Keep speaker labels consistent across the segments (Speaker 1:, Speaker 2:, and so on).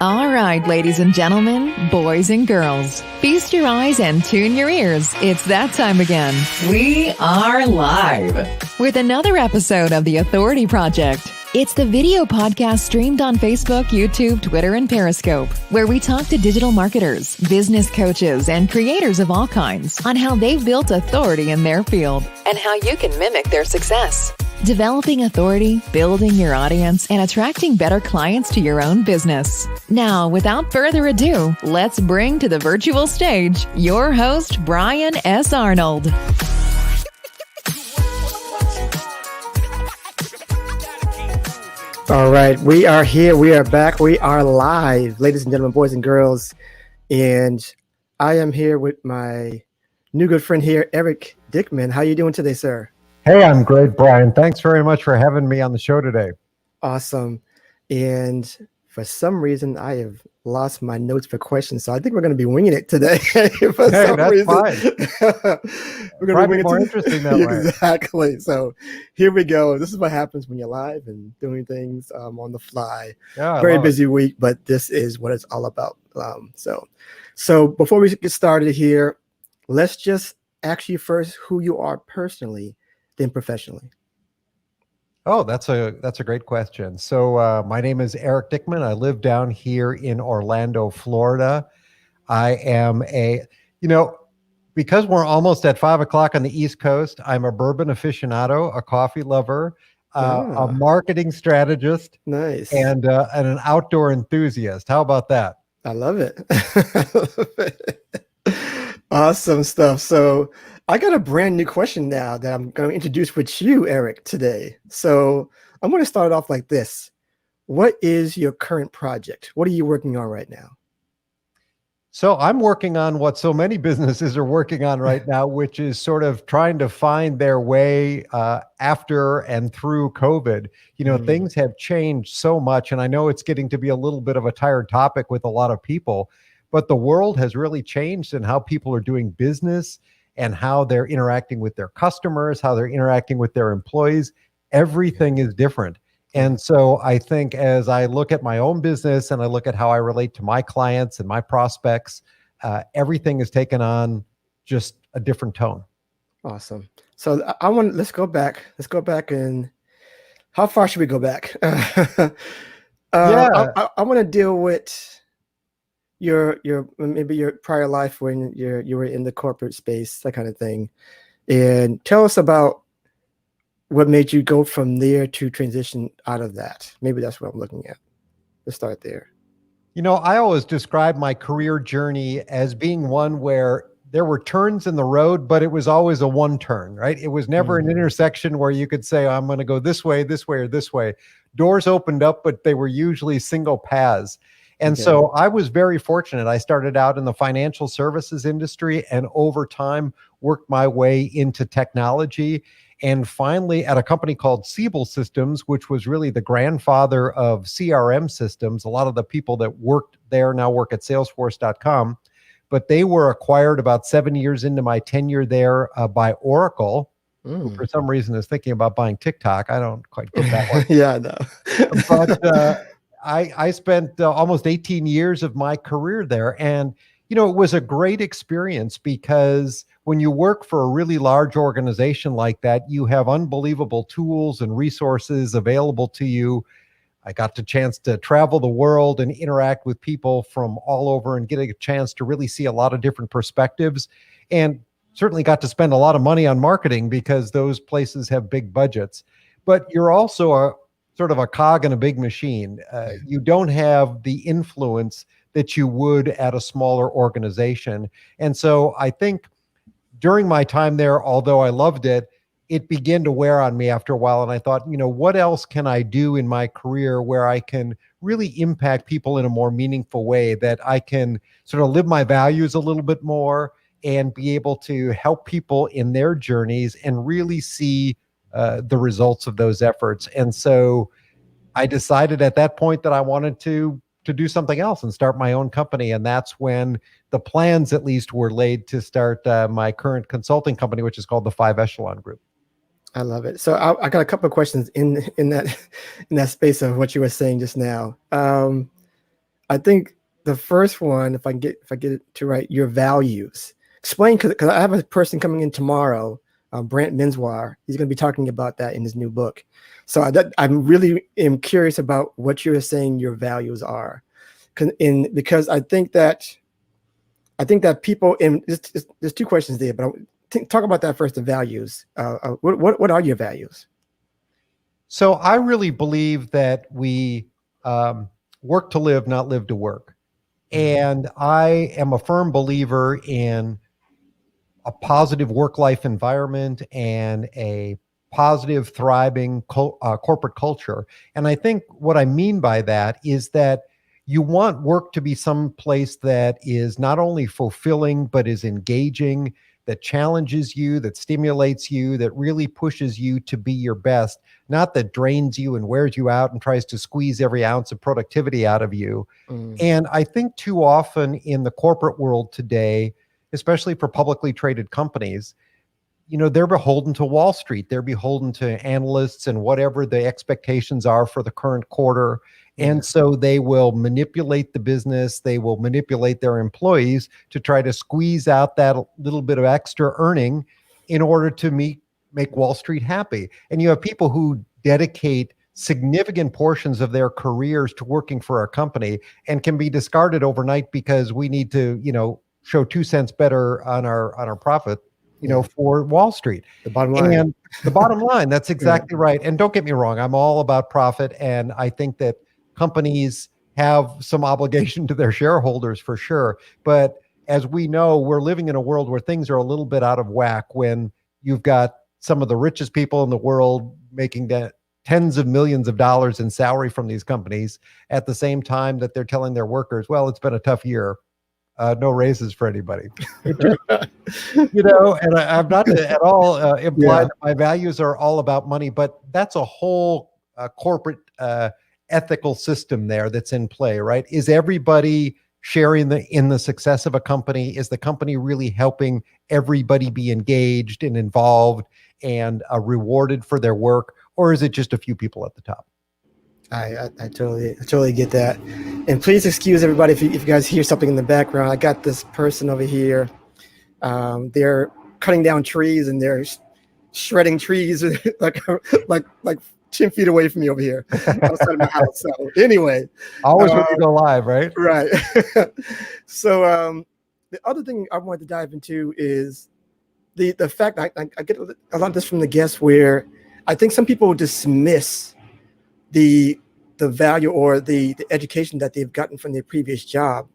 Speaker 1: All right, ladies and gentlemen, boys and girls, feast your eyes and tune your ears. It's that time again. We are live with another episode of The Authority Project. It's the video podcast streamed on Facebook, YouTube, Twitter, and Periscope, where we talk to digital marketers, business coaches, and creators of all kinds on how they've built authority in their field and how you can mimic their success. Developing authority, building your audience, and attracting better clients to your own business. Now, without further ado, let's bring to the virtual stage your host, Brian S. Arnold.
Speaker 2: All right, we are here. We are back. We are live, ladies and gentlemen, boys and girls. And I am here with my new good friend here, Eric Dickmann. How are you doing today, sir?
Speaker 3: Hey, I'm great, Brian. Thanks very much for having me on the show today.
Speaker 2: Awesome. And for some reason, I have lost my notes for questions, so I think we're going to be winging it today. For some
Speaker 3: that's
Speaker 2: reason.
Speaker 3: Fine.
Speaker 2: We're going to be winging
Speaker 3: more
Speaker 2: it
Speaker 3: interesting that way.
Speaker 2: Exactly. So here we go. This is what happens when you're live and doing things on the fly.
Speaker 3: Yeah,
Speaker 2: very busy week, but this is what it's all about. So before we get started here, let's just ask you first who you are personally, then professionally.
Speaker 3: Oh, that's a great question. So my name is Eric Dickmann. I live down here in Orlando, Florida. I am because we're almost at 5 o'clock on the East Coast, I'm a bourbon aficionado, a coffee lover, a marketing strategist,
Speaker 2: nice,
Speaker 3: and an outdoor enthusiast. How about that?
Speaker 2: I love it. Awesome stuff. So I got a brand new question now that I'm going to introduce with you, Eric, today. So I'm going to start off like this. What is your current project? What are you working on right now?
Speaker 3: So I'm working on what so many businesses are working on right now, which is sort of trying to find their way after and through COVID. Things have changed so much, and I know it's getting to be a little bit of a tired topic with a lot of people, but the world has really changed in how people are doing business and how they're interacting with their customers, how they're interacting with their employees. Everything is different. And so I think as I look at my own business and I look at how I relate to my clients and my prospects, everything is taken on just a different tone.
Speaker 2: Awesome. So let's go back. And how far should we go back? I want to deal with your maybe your prior life when you were in the corporate space, that kind of thing, and tell us about what made you go from there to transition out of that. Maybe that's what I'm looking at. Let's start there.
Speaker 3: I always describe my career journey as being one where there were turns in the road, but it was always a one turn, right? It was never an intersection where you could say, I'm going to go this way, or this way. Doors opened up, but they were usually single paths. And so I was very fortunate. I started out in the financial services industry and over time worked my way into technology. And finally, at a company called Siebel Systems, which was really the grandfather of CRM systems. A lot of the people that worked there now work at Salesforce.com. But they were acquired about 7 years into my tenure there by Oracle, who for some reason is thinking about buying TikTok. I don't quite get that one.
Speaker 2: Yeah, I know.
Speaker 3: But I spent almost 18 years of my career there. And, it was a great experience because when you work for a really large organization like that, you have unbelievable tools and resources available to you. I got the chance to travel the world and interact with people from all over and get a chance to really see a lot of different perspectives, and certainly got to spend a lot of money on marketing because those places have big budgets. But you're also a sort of a cog in a big machine. You don't have the influence that you would at a smaller organization. And so I think during my time there, although I loved it, it began to wear on me after a while. And I thought, what else can I do in my career where I can really impact people in a more meaningful way, that I can sort of live my values a little bit more and be able to help people in their journeys and really see the results of those efforts. And so I decided at that point that I wanted to do something else and start my own company. And that's when the plans at least were laid to start my current consulting company, which is called the 5 Echelon Group.
Speaker 2: I love it. So I got a couple of questions in that in that space of what you were saying just now. I think the first one, if I get it to right, your values. Explain, because I have a person coming in tomorrow, Brant Menswar. He's going to be talking about that in his new book. So I'm really am curious about what you're saying your values are, because I think that people in there's two questions there, but talk about that first. The values. What are your values?
Speaker 3: So I really believe that we work to live, not live to work. And I am a firm believer in a positive work-life environment and a positive, thriving corporate culture. And I think what I mean by that is that you want work to be some place that is not only fulfilling, but is engaging, that challenges you, that stimulates you, that really pushes you to be your best, not that drains you and wears you out and tries to squeeze every ounce of productivity out of you. And I think too often in the corporate world today, especially for publicly traded companies, they're beholden to Wall Street. They're beholden to analysts and whatever the expectations are for the current quarter. And so they will manipulate the business. They will manipulate their employees to try to squeeze out that little bit of extra earning in order to make Wall Street happy. And you have people who dedicate significant portions of their careers to working for a company and can be discarded overnight because we need to, show 2 cents better on our profit, for Wall Street.
Speaker 2: The bottom line.
Speaker 3: And the bottom line, that's exactly right. And don't get me wrong, I'm all about profit. And I think that companies have some obligation to their shareholders for sure. But as we know, we're living in a world where things are a little bit out of whack when you've got some of the richest people in the world making that tens of millions of dollars in salary from these companies at the same time that they're telling their workers, well, it's been a tough year. No raises for anybody. And I'm not at all implying that my values are all about money, but that's a whole corporate ethical system there that's in play, right? Is everybody sharing in the success of a company? Is the company really helping everybody be engaged and involved and rewarded for their work? Or is it just a few people at the top?
Speaker 2: I totally get that. And please excuse everybody if you guys hear something in the background. I got this person over here. They're cutting down trees and they're shredding trees like 10 feet away from me over here outside of my house. So anyway,
Speaker 3: always when you go live, right?
Speaker 2: Right. So the other thing I wanted to dive into is the fact I get a lot of this from the guests where I think some people dismiss the value or the education that they've gotten from their previous job,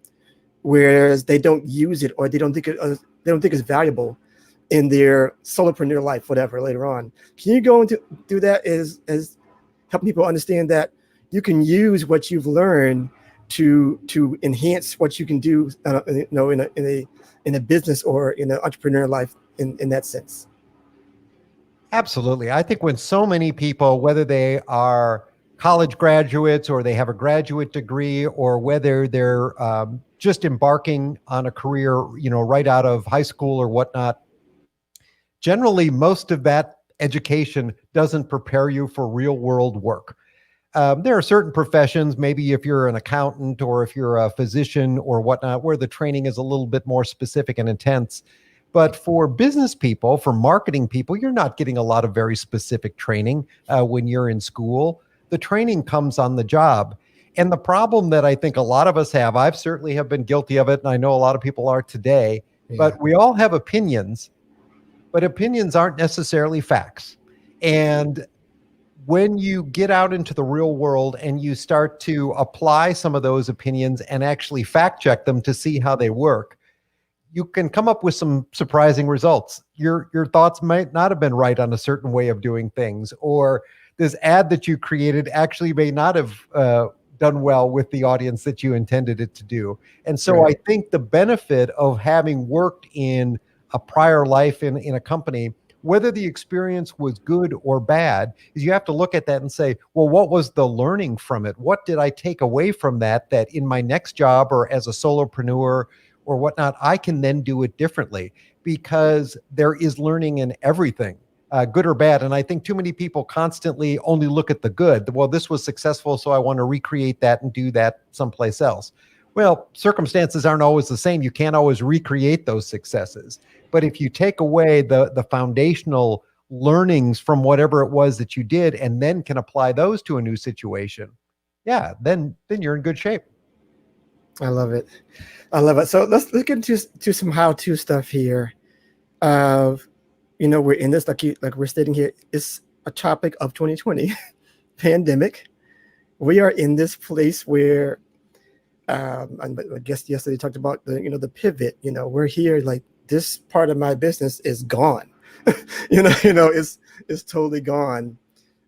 Speaker 2: whereas they don't use it or they don't think it's valuable in their solopreneur life, whatever, later on. Can you go into do that as helping people understand that you can use what you've learned to enhance what you can do, in a business or in an entrepreneur life in that sense?
Speaker 3: Absolutely. I think when so many people, whether they are college graduates or they have a graduate degree or whether they're just embarking on a career, right out of high school or whatnot, generally most of that education doesn't prepare you for real world work. There are certain professions, maybe if you're an accountant or if you're a physician or whatnot, where the training is a little bit more specific and intense. But for business people, for marketing people, you're not getting a lot of very specific training when you're in school. The training comes on the job. And the problem that I think a lot of us have, I've certainly have been guilty of it, and I know a lot of people are today, but we all have opinions, but opinions aren't necessarily facts. And when you get out into the real world and you start to apply some of those opinions and actually fact check them to see how they work, you can come up with some surprising results. Your thoughts might not have been right on a certain way of doing things, or this ad that you created actually may not have done well with the audience that you intended it to do. And so I think the benefit of having worked in a prior life in a company, whether the experience was good or bad, is you have to look at that and say, well, what was the learning from it? What did I take away from that in my next job or as a solopreneur or whatnot, I can then do it differently? Because there is learning in everything. good or bad. And I think too many people constantly only look at the good. Well, this was successful, so I want to recreate that and do that someplace else. Well, circumstances aren't always the same. You can't always recreate those successes. But if you take away the foundational learnings from whatever it was that you did and then can apply those to a new situation, yeah, then you're in good shape.
Speaker 2: I love it. I love it. So let's get into some how-to stuff here. We're in this, like we're stating here, it's a topic of 2020 pandemic. We are in this place where I guess yesterday talked about the pivot. We're here, like, this part of my business is gone. It's totally gone.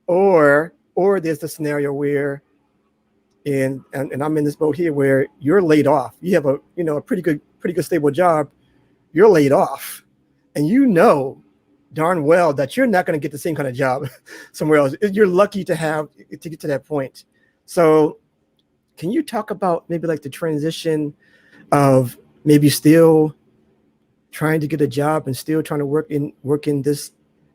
Speaker 2: Or there's the scenario where and I'm in this boat here where you're laid off. You have a pretty good stable job. You're laid off, and darn well that you're not going to get the same kind of job somewhere else. You're lucky to get to that point. So can you talk about maybe like the transition of maybe still trying to get a job and still trying to work in this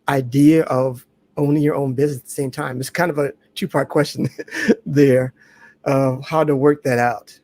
Speaker 2: idea of owning your own business at the same time? It's kind of a two-part question there of how to work that out.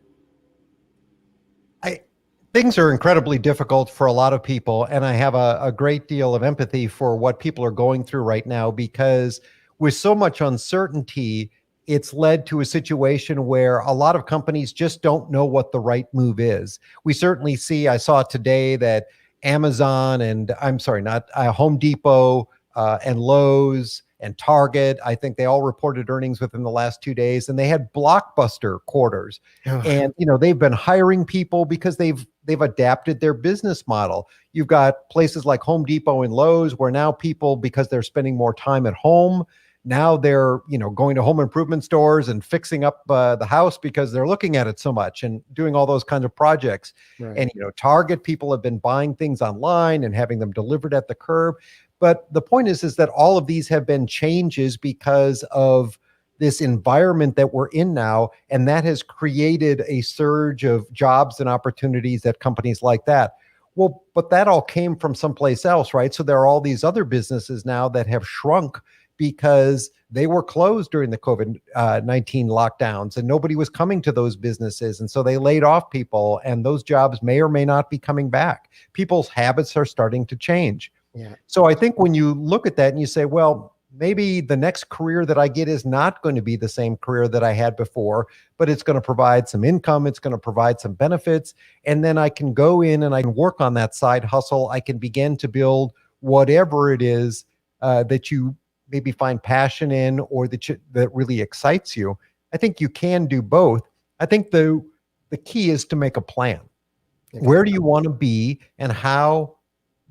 Speaker 3: Things are incredibly difficult for a lot of people, and I have a great deal of empathy for what people are going through right now, because with so much uncertainty, it's led to a situation where a lot of companies just don't know what the right move is. We certainly I saw today that Amazon Home Depot and Lowe's and Target, I think they all reported earnings within the last 2 days, and they had blockbuster quarters. Oh. And they've been hiring people because they've adapted their business model. You've got places like Home Depot and Lowe's where now people, because they're spending more time at home, now they're going to home improvement stores and fixing up the house because they're looking at it so much and doing all those kinds of projects. Right. And Target, people have been buying things online and having them delivered at the curb. But the point is that all of these have been changes because of this environment that we're in now, and that has created a surge of jobs and opportunities at companies like that. Well, but that all came from someplace else, right? So there are all these other businesses now that have shrunk because they were closed during the COVID-19 lockdowns, and nobody was coming to those businesses. And so they laid off people, and those jobs may or may not be coming back. People's habits are starting to change. Yeah. So I think when you look at that and you say, well, maybe the next career that I get is not going to be the same career that I had before, but it's going to provide some income. It's going to provide some benefits. And then I can go in and I can work on that side hustle. I can begin to build whatever it is that you maybe find passion in, or that really excites you. I think you can do both. I think the key is to make a plan. Okay. Where do you want to be, and how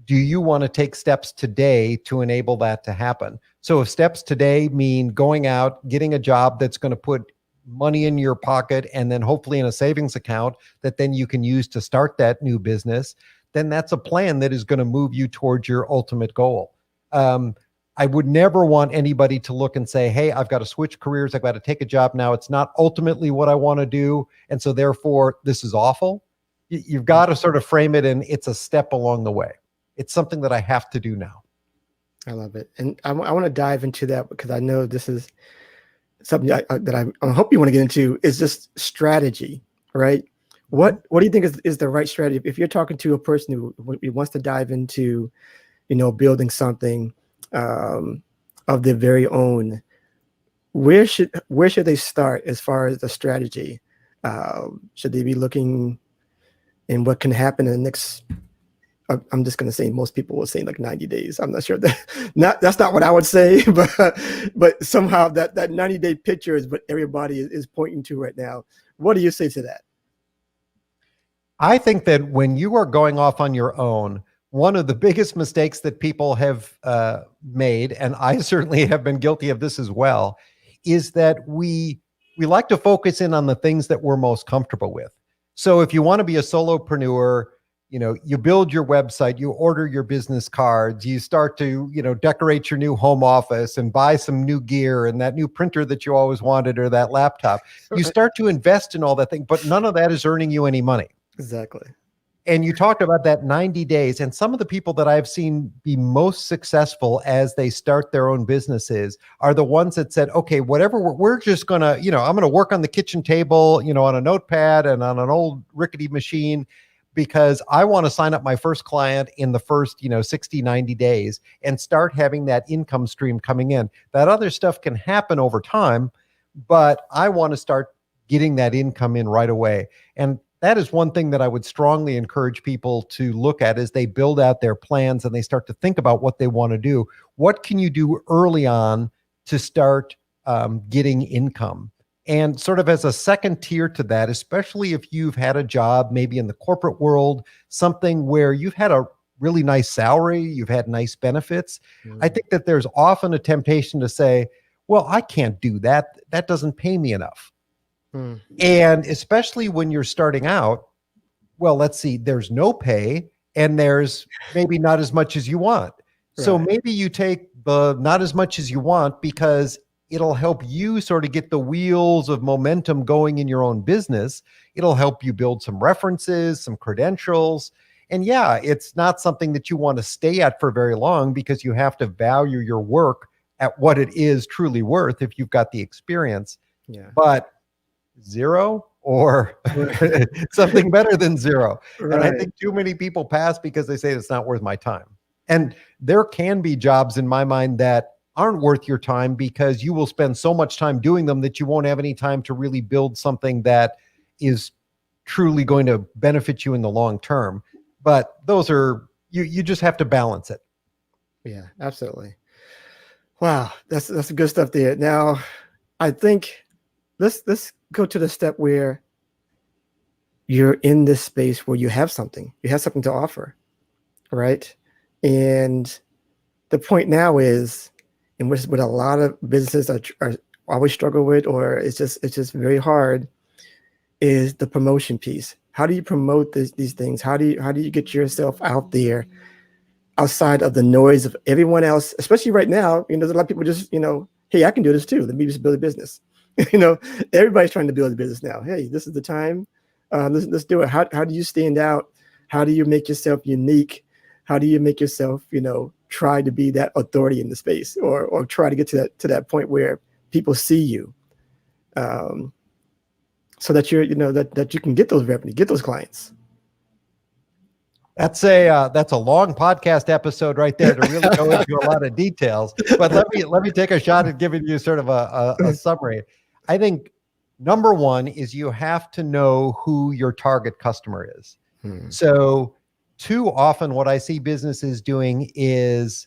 Speaker 3: do you want to take steps today to enable that to happen? So if steps today mean going out, getting a job that's going to put money in your pocket and then hopefully in a savings account that then you can use to start that new business, then that's a plan that is going to move you towards your ultimate goal. I would never want anybody to look and say, hey, I've got to switch careers. I've got to take a job now. It's not ultimately what I want to do. And so therefore, this is awful. You've got to sort of frame it in, it's a step along the way. It's something that I have to do now.
Speaker 2: I love it. And I want to dive into that because I know this is something that I hope you want to get into, is just strategy, right? What do you think is the right strategy? If you're talking to a person who wants to dive into, building something of their very own, where should they start as far as the strategy? Should they be looking in what can happen in the next, I'm just going to say, most people will say like 90 days. I'm not sure that's not what I would say, but somehow that 90-day picture is what everybody is pointing to right now. What do you say to that?
Speaker 3: I think that when you are going off on your own, one of the biggest mistakes that people have made, and I certainly have been guilty of this as well, is that we like to focus in on the things that we're most comfortable with. So if you want to be a solopreneur, you build your website, you order your business cards, you start to, decorate your new home office and buy some new gear and that new printer that you always wanted, or that laptop. You start to invest in all that thing, but none of that is earning you any money.
Speaker 2: Exactly.
Speaker 3: And you talked about that 90 days. And some of the people that I've seen be most successful as they start their own businesses are the ones that said, okay, whatever, we're just going to, I'm going to work on the kitchen table, on a notepad and on an old rickety machine, because I want to sign up my first client in the first, 60, 90 days and start having that income stream coming in. That other stuff can happen over time, but I want to start getting that income in right away. And that is one thing that I would strongly encourage people to look at as they build out their plans and they start to think about what they want to do. What can you do early on to start getting income? And sort of as a second tier to that, especially if you've had a job, maybe in the corporate world, something where you've had a really nice salary, you've had nice benefits. I think that there's often a temptation to say, well, I can't do that. That doesn't pay me enough. And especially when you're starting out, well, let's see, there's no pay and there's maybe not as much as you want. Right. So maybe you take the not as much as you want because it'll help you sort of get the wheels of momentum going in your own business. It'll help you build some references, some credentials. And yeah, it's not something that you want to stay at for very long because you have to value your work at what it is truly worth if you've got the experience. Yeah. But zero or something better than zero. Right. And I think too many people pass because they say it's not worth my time. And there can be jobs in my mind that aren't worth your time because you will spend so much time doing them that you won't have any time to really build something that is truly going to benefit you in the long term. But those are, you just have to balance it.
Speaker 2: Yeah, absolutely. Wow, that's good stuff there. Now, I think let's go to the step where you're in this space where you have something to offer, right? And the point now is, and what a lot of businesses are always struggle with, or it's just very hard, is the promotion piece. How do you promote these things? How do you get yourself out there outside of the noise of everyone else, especially right now? There's a lot of people just, hey, I can do this too. Let me just build a business. Everybody's trying to build a business now. Hey, this is the time. Let's do it. How do you stand out? How do you make yourself unique? How do you make yourself, try to be that authority in the space, or try to get to that point where people see you, so that you're, that you can get those revenue, get those clients.
Speaker 3: That's a long podcast episode right there to really go into a lot of details. But let me take a shot at giving you sort of a summary. I think number one is you have to know who your target customer is. So too often what I see businesses doing is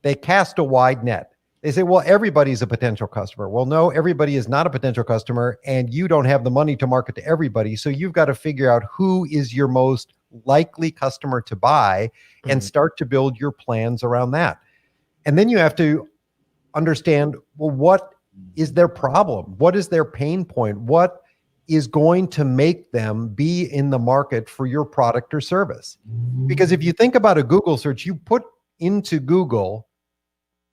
Speaker 3: they cast a wide net. They say, well, everybody's a potential customer. Well, no, everybody is not a potential customer, and you don't have the money to market to everybody. So you've got to figure out who is your most likely customer to buy and start to build your plans around that. And then you have to understand, well, what is their problem? What is their pain point? What is going to make them be in the market for your product or service? Because if you think about a Google search, you put into Google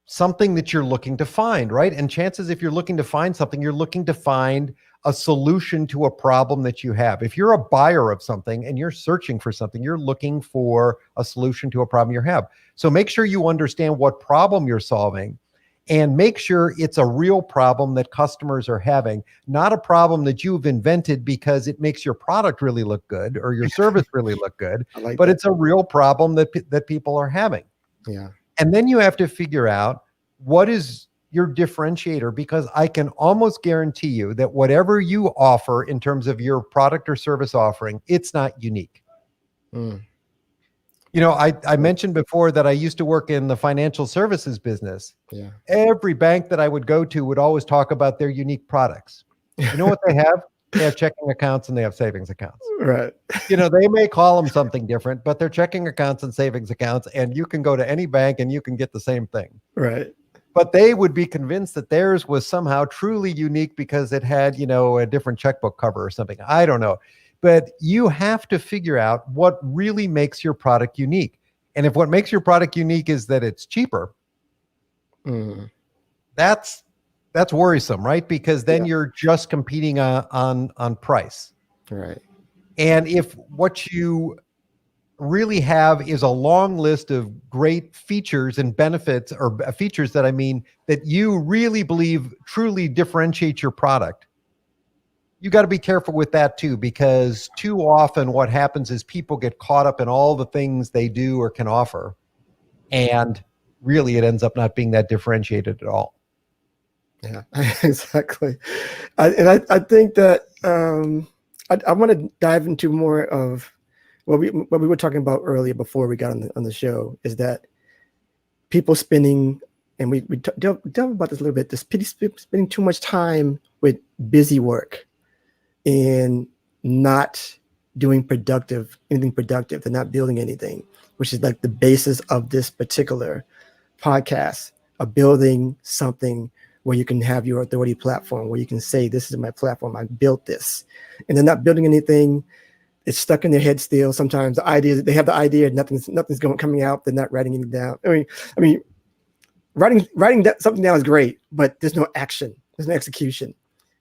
Speaker 3: something that you're looking to find, right? And chances, if you're looking to find something, you're looking to find a solution to a problem that you have. If you're a buyer of something and you're searching for something, you're looking for a solution to a problem you have. So make sure you understand what problem you're solving, and make sure it's a real problem that customers are having, not a problem that you've invented because it makes your product really look good or your service really look good, but it's a real problem that people are having.
Speaker 2: Yeah.
Speaker 3: And then you have to figure out what is your differentiator, because I can almost guarantee you that whatever you offer in terms of your product or service offering, it's not unique. I mentioned before that I used to work in the financial services business.
Speaker 2: Yeah.
Speaker 3: Every bank that I would go to would always talk about their unique products. You know what they have? They have checking accounts and they have savings accounts.
Speaker 2: Right.
Speaker 3: They may call them something different, but they're checking accounts and savings accounts, and you can go to any bank and you can get the same thing.
Speaker 2: Right.
Speaker 3: But they would be convinced that theirs was somehow truly unique because it had, a different checkbook cover or something. I don't know. But you have to figure out what really makes your product unique. And if what makes your product unique is that it's cheaper, that's worrisome, right? Because then you're just competing on price.
Speaker 2: Right.
Speaker 3: And if what you really have is a long list of great features and benefits, or features that I mean, that you really believe truly differentiate your product. You got to be careful with that too, because too often what happens is people get caught up in all the things they do or can offer, and really it ends up not being that differentiated at all.
Speaker 2: Yeah, exactly. I think that I want to dive into more of what we were talking about earlier before we got on the show, is that people spending, and we delve about this a little bit, this spending too much time with busy work and not doing anything productive. They're not building anything, which is like the basis of this particular podcast, of building something where you can have your authority platform, where you can say, this is my platform, I built this. And they're not building anything. It's stuck in their head still. Sometimes they have the idea, nothing's coming out. They're not writing anything down. I mean, writing something down is great, but there's no action. There's no execution,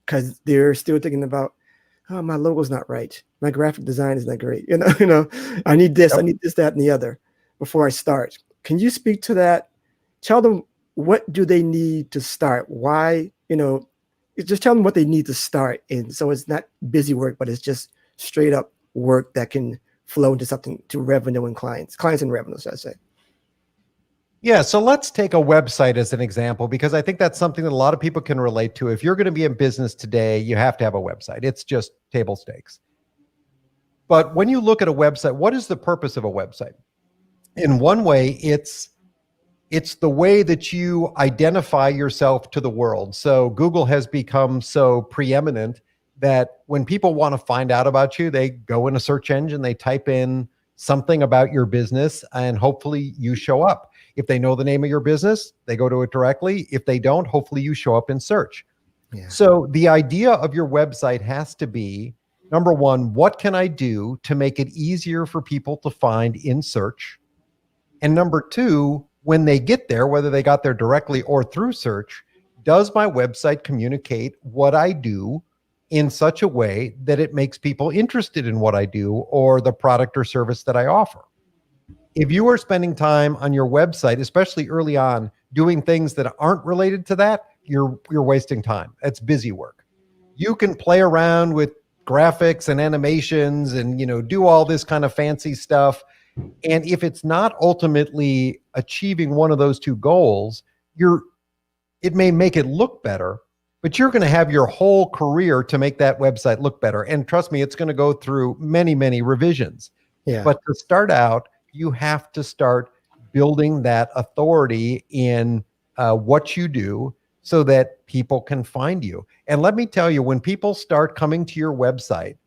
Speaker 2: because they're still thinking about, oh, my logo's not right. My graphic design is not great. I need this, I need this, that, and the other before I start. Can you speak to that? Tell them, what do they need to start? Why, just tell them what they need to start in. So it's not busy work, but it's just straight up work that can flow into something, to revenue and clients and revenue, should I say.
Speaker 3: Yeah, so let's take a website as an example, because I think that's something that a lot of people can relate to. If you're going to be in business today, you have to have a website. It's just table stakes. But when you look at a website, what is the purpose of a website? In one way, it's the way that you identify yourself to the world. So Google has become so preeminent that when people want to find out about you, they go in a search engine, they type in something about your business, and hopefully you show up. If they know the name of your business, they go to it directly. If they don't, hopefully you show up in search. Yeah. So the idea of your website has to be, number one, what can I do to make it easier for people to find in search? And number two, when they get there, whether they got there directly or through search, does my website communicate what I do in such a way that it makes people interested in what I do or the product or service that I offer? If you are spending time on your website, especially early on, doing things that aren't related to that, you're wasting time. It's busy work. You can play around with graphics and animations and do all this kind of fancy stuff. And if it's not ultimately achieving one of those two goals, it may make it look better, but you're going to have your whole career to make that website look better. And trust me, it's going to go through many, many revisions. Yeah. But to start out, you have to start building that authority in what you do so that people can find you. And let me tell you, when people start coming to your website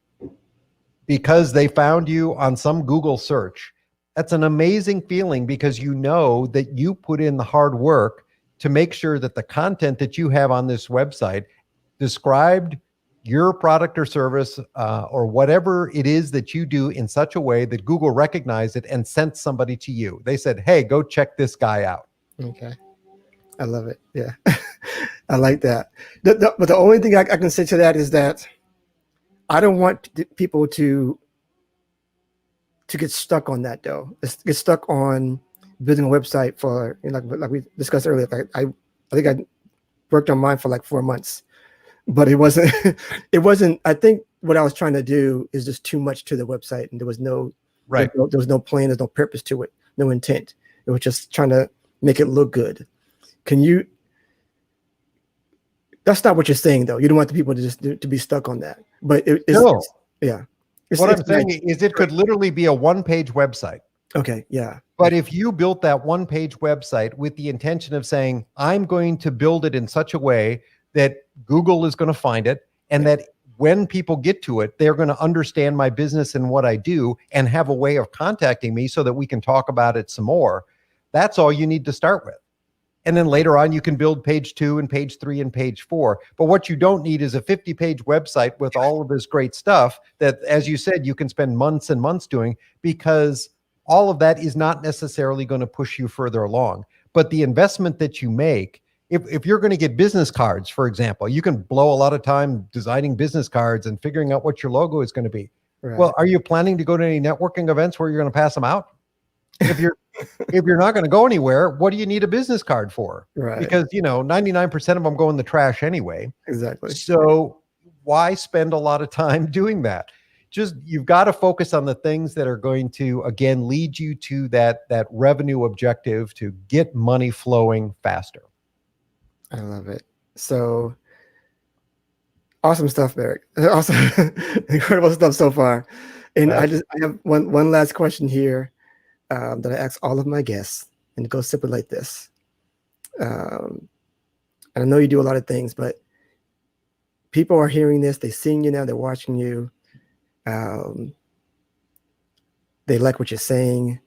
Speaker 3: because they found you on some Google search, that's an amazing feeling, because you know that you put in the hard work to make sure that the content that you have on this website described your product or service or whatever it is that you do in such a way that Google recognized it and sent somebody to you. They said, hey, go check this guy out.
Speaker 2: Okay. I love it. Yeah. I like that. But the only thing I can say to that is that I don't want people to get stuck on that, though. Get stuck on building a website for, like we discussed earlier. I think I worked on mine for like 4 months. But it wasn't, I think what I was trying to do is just too much to the website, and there was no plan, there's no purpose to it, no intent. It was just trying to make it look good. That's not what you're saying, though. You don't want the people to be stuck on that. But
Speaker 3: what I'm saying is it could literally be a one-page website.
Speaker 2: Okay, yeah.
Speaker 3: But if you built that one-page website with the intention of saying, I'm going to build it in such a way that Google is going to find it, and that when people get to it, they're going to understand my business and what I do and have a way of contacting me so that we can talk about it some more. That's all you need to start with. And then later on, you can build page 2 and page 3 and page 4. But what you don't need is a 50-page website with all of this great stuff that, as you said, you can spend months and months doing, because all of that is not necessarily going to push you further along. But the investment that you make, if you're going to get business cards, for example, you can blow a lot of time designing business cards and figuring out what your logo is going to be.
Speaker 2: Right.
Speaker 3: Well, are you planning to go to any networking events where you're going to pass them out? If you're not going to go anywhere, what do you need a business card for?
Speaker 2: Right.
Speaker 3: Because 99% of them go in the trash anyway.
Speaker 2: Exactly.
Speaker 3: So why spend a lot of time doing that? Just you've got to focus on the things that are going to again lead you to that revenue objective to get money flowing faster.
Speaker 2: I love it. So awesome stuff, Eric. Awesome, incredible stuff so far. And I have one last question here that I ask all of my guests, and it goes simply like this. And I know you do a lot of things, but people are hearing this. They're seeing you now. They're watching you. They like what you're saying.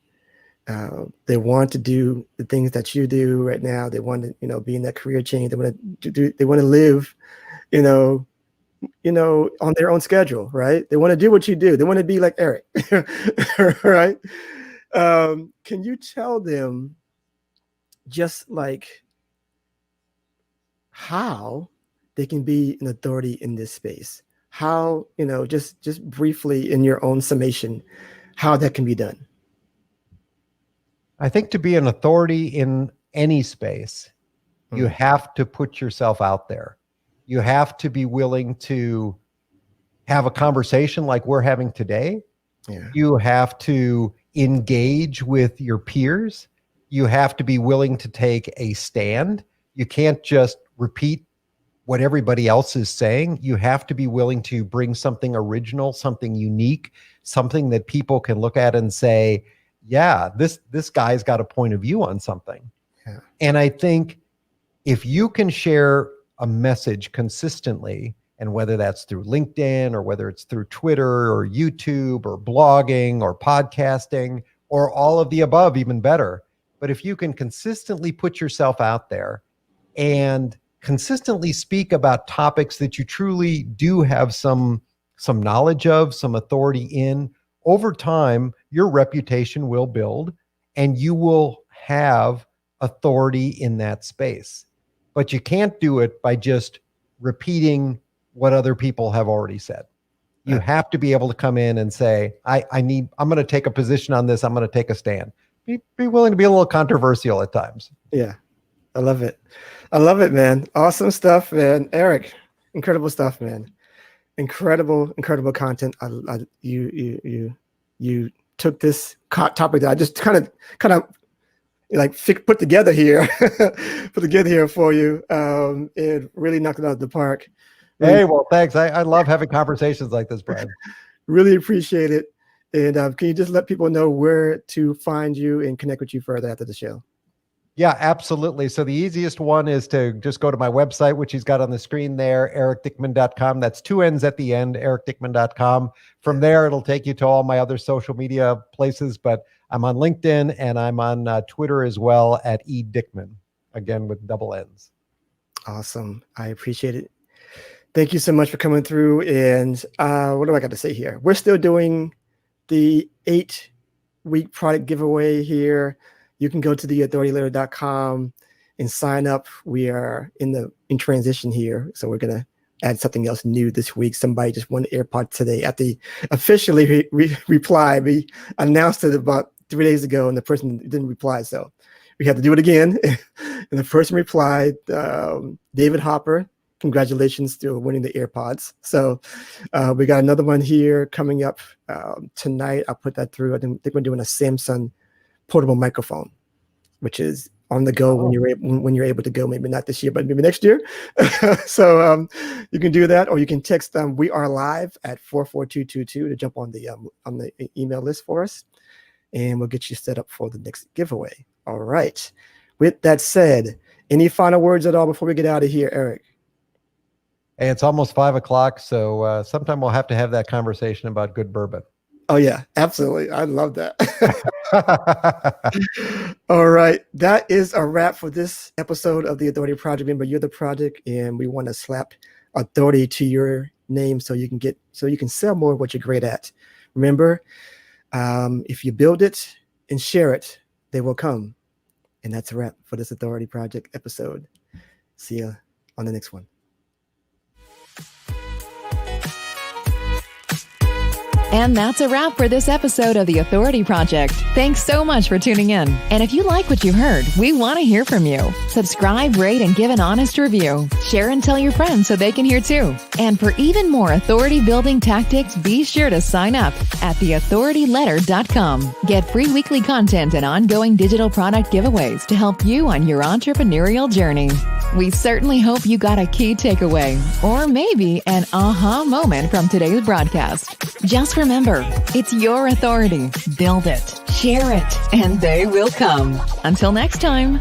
Speaker 2: They want to do the things that you do right now. They want to, be in that career change. They want to do. They want to live, on their own schedule, right? They want to do what you do. They want to be like Eric, right? Can you tell them just like how they can be an authority in this space? How, just briefly in your own summation, how that can be done?
Speaker 3: I think to be an authority in any space, you have to put yourself out there. You have to be willing to have a conversation like we're having today.
Speaker 2: Yeah.
Speaker 3: You have to engage with your peers. You have to be willing to take a stand. You can't just repeat what everybody else is saying. You have to be willing to bring something original, something unique, something that people can look at and say, yeah, this guy's got a point of view on something.
Speaker 2: Yeah.
Speaker 3: And I think if you can share a message consistently, and whether that's through LinkedIn or whether it's through Twitter or YouTube or blogging or podcasting or all of the above, even better. But if you can consistently put yourself out there and consistently speak about topics that you truly do have some knowledge of, some authority in, over time, your reputation will build and you will have authority in that space. But you can't do it by just repeating what other people have already said. You have to be able to come in and say, I'm going to take a position on this. I'm going to take a stand. Be willing to be a little controversial at times.
Speaker 2: Yeah. I love it. I love it, man. Awesome stuff, man. Eric, incredible stuff, man. Incredible content. You took this topic that I just kind of like put together here for you. It really knocked it out of the park.
Speaker 3: Hey, well, thanks. I love having conversations like this, Brian.
Speaker 2: Really appreciate it. And can you just let people know where to find you and connect with you further after the show?
Speaker 3: Yeah, absolutely. So the easiest one is to just go to my website, which he's got on the screen there, ericdickmann.com. That's 2 N's at the end, ericdickmann.com. From there, it'll take you to all my other social media places, but I'm on LinkedIn and I'm on Twitter as well at @eDickmann, again with double N's.
Speaker 2: Awesome. I appreciate it. Thank you so much for coming through. And what do I got to say here? We're still doing the 8-week product giveaway here. You can go to theauthorityleader.com and sign up. We are in transition here. So we're going to add something else new this week. Somebody just won an AirPod today. At the officially reply, we announced it about 3 days ago and the person didn't reply. So we had to do it again. And the person replied, David Hopper, congratulations to winning the AirPods. So we got another one here coming up tonight. I'll put that through. I think we're doing a Samsung portable microphone, which is on the go when you're able to go. Maybe not this year, but maybe next year. So you can do that, or you can text "We Are Live" at 44222 to jump on the email list for us, and we'll get you set up for the next giveaway. All right. With that said, any final words at all before we get out of here, Eric?
Speaker 3: Hey, it's almost 5 o'clock, so sometime we'll have to have that conversation about good bourbon.
Speaker 2: Oh, yeah, absolutely. I love that. All right. That is a wrap for this episode of the Authority Project. Remember, you're the project, and we want to slap authority to your name so you can sell more of what you're great at. Remember, if you build it and share it, they will come. And that's a wrap for this Authority Project episode. See you on the next one.
Speaker 1: And that's a wrap for this episode of The Authority Project. Thanks so much for tuning in. And if you like what you heard, we want to hear from you. Subscribe, rate, and give an honest review. Share and tell your friends so they can hear too. And for even more authority-building tactics, be sure to sign up at theauthorityletter.com. Get free weekly content and ongoing digital product giveaways to help you on your entrepreneurial journey. We certainly hope you got a key takeaway, or maybe an aha moment from today's broadcast. Just remember, it's your authority. Build it, share it, and they will come. Until next time.